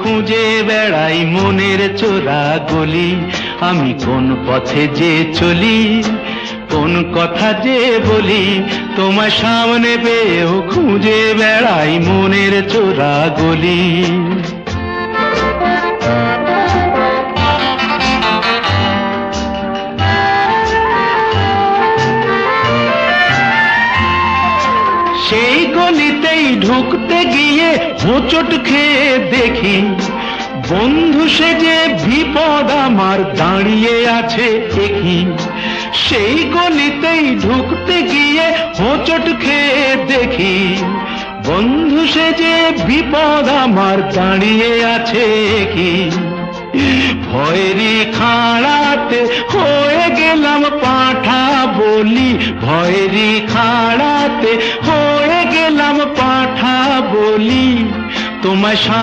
খুঁজে বেড়াই মনের চোরা গলি, আমি কোন পথে যে চলি, কোন কথা যে বলি, তোমার সামনে পেয়েও খুঁজে বেড়াই মনের চোরা গলি। সেই গলিতেই ঢুকতে গিয়ে হোঁচট খেয়ে দেখি, বন্ধু সেজে বিপদ আমার দাঁড়িয়ে আছে দেখি। সেই গলিতেই ঢুকতে গিয়ে হোঁচট খেয়ে দেখি, বন্ধু সেজে বিপদ আমার দাঁড়িয়ে আছে কি। ভয়েরই খাড়াতে হয়ে গেলাম পাঁঠা বলি, ভয়েরই খাড়াতে হয়ে গেলাম পাঁঠা বলি, তোমায়